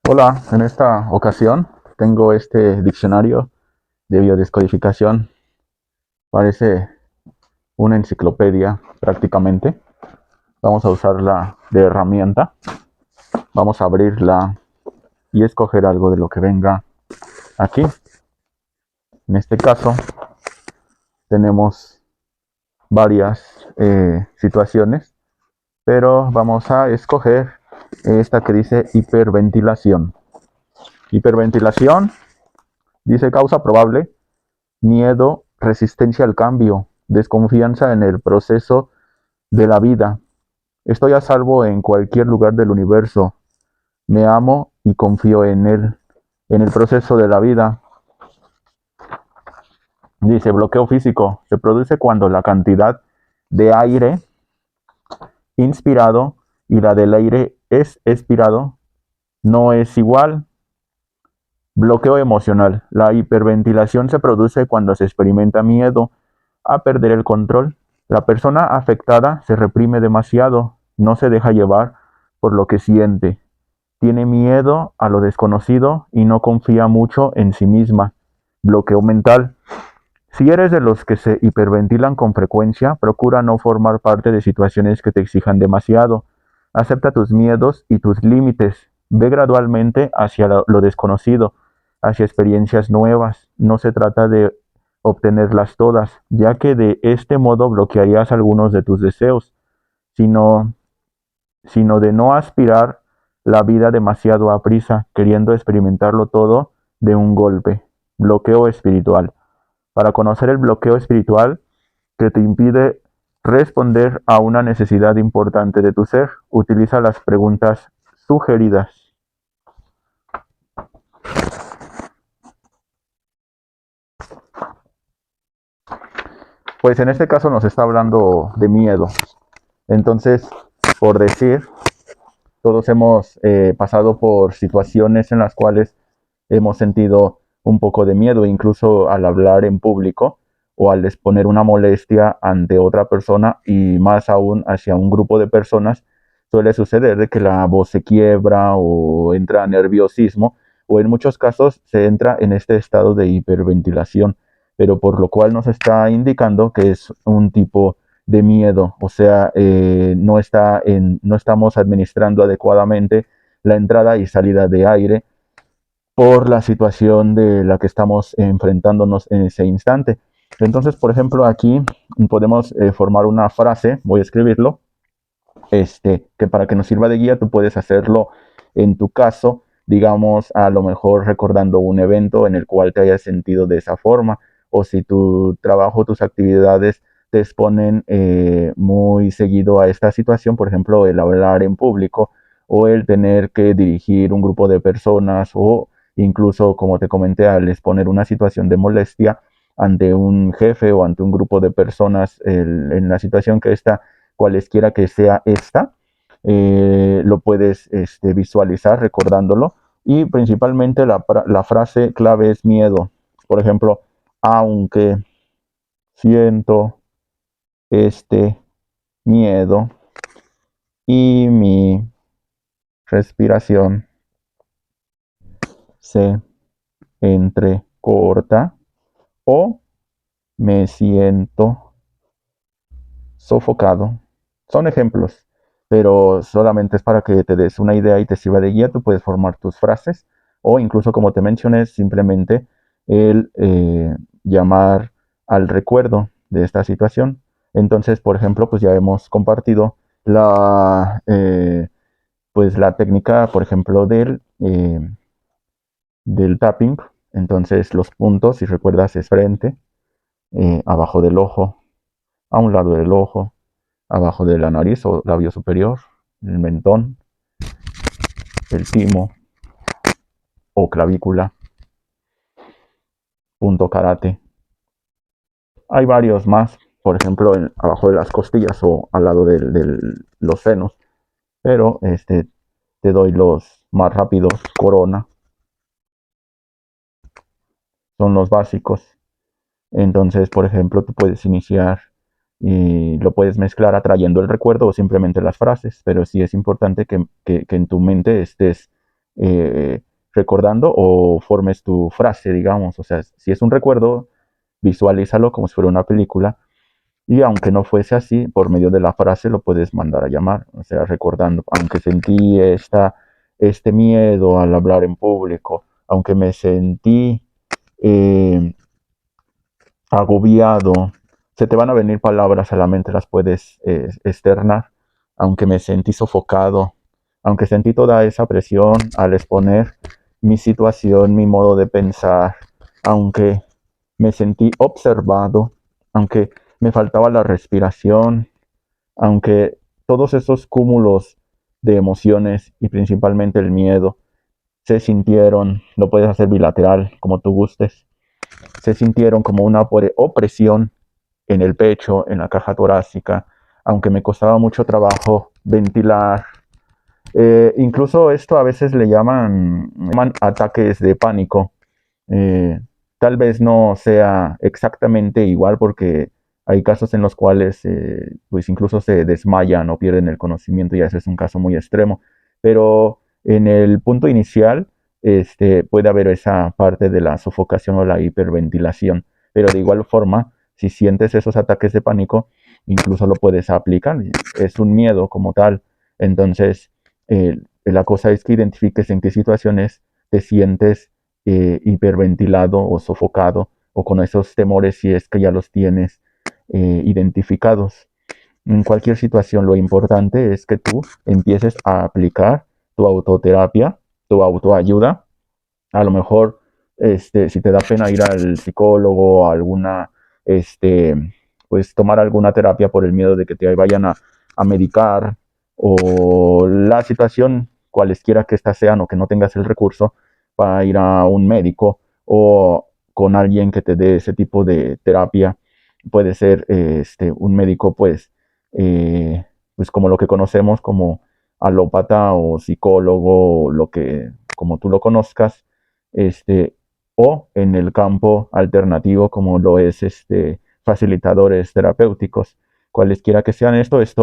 Hola, en esta ocasión tengo este diccionario de biodescodificación. Parece una enciclopedia prácticamente. Vamos a usarla de herramienta. Vamos a abrirla y escoger algo de lo que venga aquí. En este caso tenemos varias situaciones, pero vamos a escoger esta que dice hiperventilación. Hiperventilación dice causa probable: miedo, resistencia al cambio, desconfianza en el proceso de la vida. Estoy a salvo en cualquier lugar del universo. Me amo y confío en él. En el proceso de la vida, dice bloqueo físico. Se produce cuando la cantidad de aire inspirado y la del aire es expirado no es igual. Bloqueo emocional. La hiperventilación se produce cuando se experimenta miedo a perder el control. La persona afectada se reprime demasiado, no se deja llevar por lo que siente, tiene miedo a lo desconocido y no confía mucho en sí misma. Bloqueo mental. Si eres de los que se hiperventilan con frecuencia, procura no formar parte de situaciones que te exijan demasiado. Acepta tus miedos y tus límites. Ve gradualmente hacia lo desconocido, hacia experiencias nuevas. No se trata de obtenerlas todas, ya que de este modo bloquearías algunos de tus deseos, sino, sino de no aspirar la vida demasiado a prisa, queriendo experimentarlo todo de un golpe. Bloqueo espiritual. Para conocer el bloqueo espiritual que te impide responder a una necesidad importante de tu ser, utiliza las preguntas sugeridas. Pues en este caso nos está hablando de miedo. Entonces, por decir, todos hemos pasado por situaciones en las cuales hemos sentido un poco de miedo, incluso al hablar en público o al exponer una molestia ante otra persona, y más aún hacia un grupo de personas. Suele suceder de que la voz se quiebra o entra nerviosismo, o en muchos casos se entra en este estado de hiperventilación, pero por lo cual nos está indicando que es un tipo de miedo. O sea, no estamos administrando adecuadamente la entrada y salida de aire por la situación de la que estamos enfrentándonos en ese instante. Entonces, por ejemplo, aquí podemos formar una frase. Voy a escribirlo, que para que nos sirva de guía. Tú puedes hacerlo en tu caso, digamos, a lo mejor recordando un evento en el cual te hayas sentido de esa forma, o si tu trabajo, tus actividades te exponen muy seguido a esta situación, por ejemplo, el hablar en público o el tener que dirigir un grupo de personas, o incluso, como te comenté, al exponer una situación de molestia ante un jefe o ante un grupo de personas, en la situación que está, cualesquiera que sea esta, lo puedes visualizar recordándolo. Y principalmente la frase clave es miedo. Por ejemplo, aunque siento este miedo y mi respiración se entrecorta o me siento sofocado. Son ejemplos, pero solamente es para que te des una idea y te sirva de guía. Tú puedes formar tus frases, o incluso, como te mencioné, simplemente el llamar al recuerdo de esta situación. Entonces, por ejemplo, pues ya hemos compartido pues la técnica, por ejemplo, del tapping. Entonces, los puntos, si recuerdas, es frente, abajo del ojo, a un lado del ojo, abajo de la nariz o labio superior, el mentón, el timo o clavícula, punto karate. Hay varios más, por ejemplo, abajo de las costillas o al lado de los senos, pero te doy los más rápidos. Corona, son los básicos. Entonces, por ejemplo, tú puedes iniciar y lo puedes mezclar atrayendo el recuerdo o simplemente las frases, pero sí es importante que en tu mente estés eh, recordando o formes tu frase, digamos. O sea, si es un recuerdo, visualízalo como si fuera una película. Y aunque no fuese así, por medio de la frase lo puedes mandar a llamar. O sea, recordando, aunque sentí este miedo al hablar en público, aunque me sentí eh, agobiado, se te van a venir palabras a la mente, las puedes externar, aunque me sentí sofocado, aunque sentí toda esa presión al exponer mi situación, mi modo de pensar, aunque me sentí observado, aunque me faltaba la respiración, aunque todos esos cúmulos de emociones y principalmente el miedo se sintieron, lo puedes hacer bilateral como tú gustes, se sintieron como una opresión en el pecho, en la caja torácica, aunque me costaba mucho trabajo ventilar. Incluso esto a veces llaman ataques de pánico. Eh, Tal vez no sea exactamente igual porque hay casos en los cuales pues incluso se desmayan o pierden el conocimiento y ese es un caso muy extremo. Pero en el punto inicial puede haber esa parte de la sofocación o la hiperventilación. Pero de igual forma, si sientes esos ataques de pánico, incluso lo puedes aplicar. Es un miedo como tal. Entonces, la cosa es que identifiques en qué situaciones te sientes hiperventilado o sofocado o con esos temores si es que ya los tienes identificados. En cualquier situación lo importante es que tú empieces a aplicar tu autoterapia, tu autoayuda. A lo mejor, si te da pena ir al psicólogo, a alguna, este, pues tomar alguna terapia por el miedo de que te vayan a medicar o la situación, cualesquiera que ésta sean o que no tengas el recurso para ir a un médico o con alguien que te dé ese tipo de terapia. Puede ser un médico, pues como lo que conocemos como alópata o psicólogo, o lo que, como tú lo conozcas, este, o en el campo alternativo como lo es facilitadores terapéuticos. Cualesquiera que sean esto es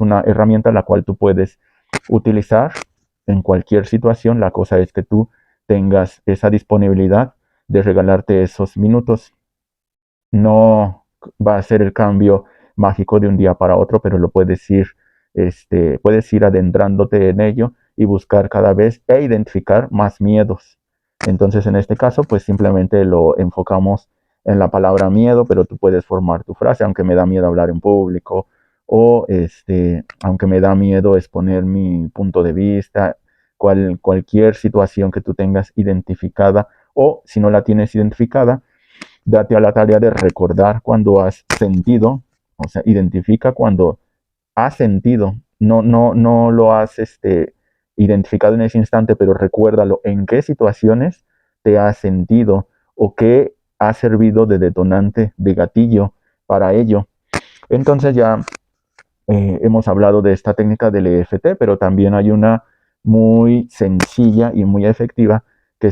una herramienta la cual tú puedes utilizar en cualquier situación. La cosa es que tú tengas esa disponibilidad de regalarte esos minutos. No va a ser el cambio mágico de un día para otro, pero lo puedes ir adentrándote en ello y buscar cada vez e identificar más miedos. Entonces, en este caso, pues simplemente lo enfocamos en la palabra miedo, pero tú puedes formar tu frase, aunque me da miedo hablar en público, o aunque me da miedo exponer mi punto de vista, cualquier situación que tú tengas identificada, o si no la tienes identificada, date a la tarea de recordar cuando has sentido, o sea, identifica cuando has sentido, no lo has identificado en ese instante, pero recuérdalo en qué situaciones te has sentido o qué ha servido de detonante, de gatillo para ello. Entonces ya hemos hablado de esta técnica del EFT, pero también hay una muy sencilla y muy efectiva que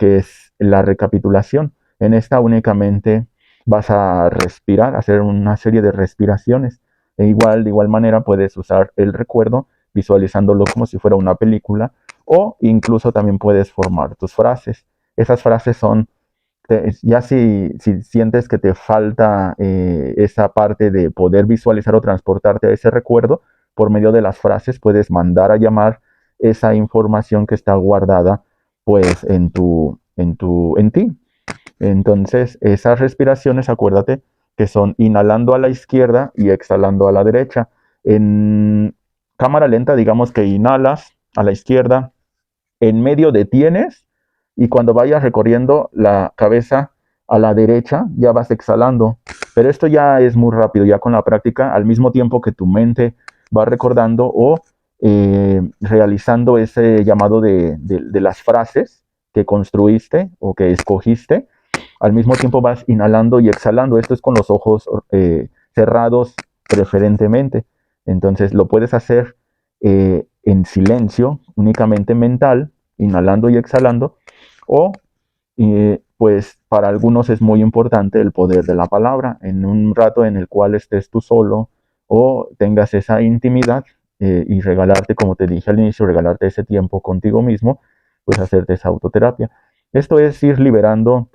es la recapitulación. En esta únicamente vas a respirar, hacer una serie de respiraciones. De igual manera puedes usar el recuerdo visualizándolo como si fuera una película o incluso también puedes formar tus frases. Esas frases son ya si sientes que te falta esa parte de poder visualizar o transportarte a ese recuerdo, por medio de las frases puedes mandar a llamar esa información que está guardada pues en ti. Entonces, esas respiraciones, acuérdate que son inhalando a la izquierda y exhalando a la derecha. En cámara lenta, digamos que inhalas a la izquierda, en medio detienes y cuando vayas recorriendo la cabeza a la derecha ya vas exhalando. Pero esto ya es muy rápido, ya con la práctica, al mismo tiempo que tu mente va recordando o realizando ese llamado de las frases que construiste o que escogiste, al mismo tiempo vas inhalando y exhalando. Esto es con los ojos cerrados preferentemente. Entonces lo puedes hacer en silencio, únicamente mental, inhalando y exhalando, o pues para algunos es muy importante el poder de la palabra, en un rato en el cual estés tú solo o tengas esa intimidad, y regalarte, como te dije al inicio, regalarte ese tiempo contigo mismo, pues hacerte esa autoterapia. Esto es ir liberando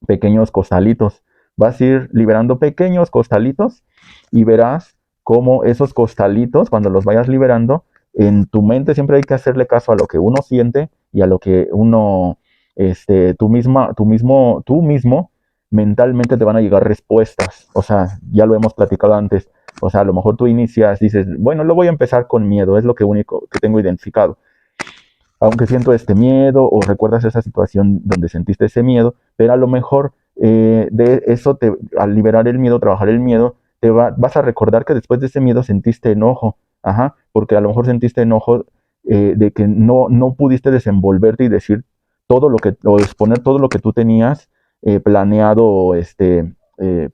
pequeños costalitos. Vas a ir liberando pequeños costalitos y verás cómo esos costalitos, cuando los vayas liberando, en tu mente siempre hay que hacerle caso a lo que uno siente y a lo que uno, tú mismo, mentalmente te van a llegar respuestas. O sea, ya lo hemos platicado antes. O sea, a lo mejor tú inicias, dices, bueno, lo voy a empezar con miedo, es lo que único que tengo identificado, aunque siento este miedo o recuerdas esa situación donde sentiste ese miedo, pero a lo mejor de eso, al liberar el miedo, trabajar el miedo, vas a recordar que después de ese miedo sentiste enojo, ajá, porque a lo mejor sentiste enojo de que no pudiste desenvolverte y decir todo lo que, o exponer todo lo que tú tenías planeado,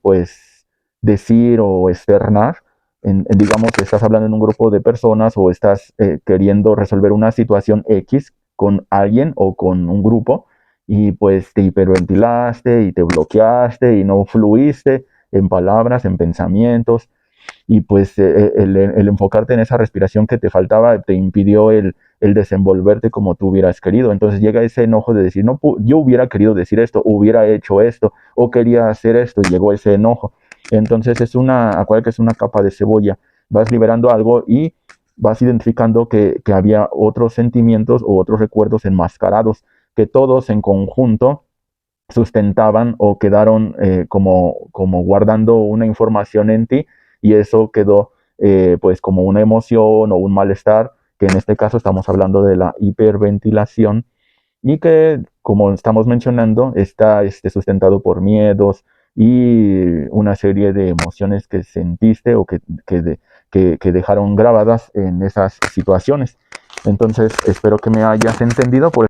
pues decir o externar, digamos que estás hablando en un grupo de personas o estás queriendo resolver una situación X con alguien o con un grupo y pues te hiperventilaste y te bloqueaste y no fluiste en palabras, en pensamientos y pues el enfocarte en esa respiración que te faltaba te impidió el desenvolverte como tú hubieras querido. Entonces llega ese enojo de decir, no, yo hubiera querido decir esto, hubiera hecho esto o quería hacer esto y llegó ese enojo. Entonces acuérdate que es una capa de cebolla. Vas liberando algo y vas identificando que había otros sentimientos o otros recuerdos enmascarados, que todos en conjunto sustentaban o quedaron como guardando una información en ti y eso quedó pues como una emoción o un malestar, que en este caso estamos hablando de la hiperventilación y que, como estamos mencionando, está sustentado por miedos y una serie de emociones que sentiste o que dejaron grabadas en esas situaciones. Entonces, espero que me hayas entendido.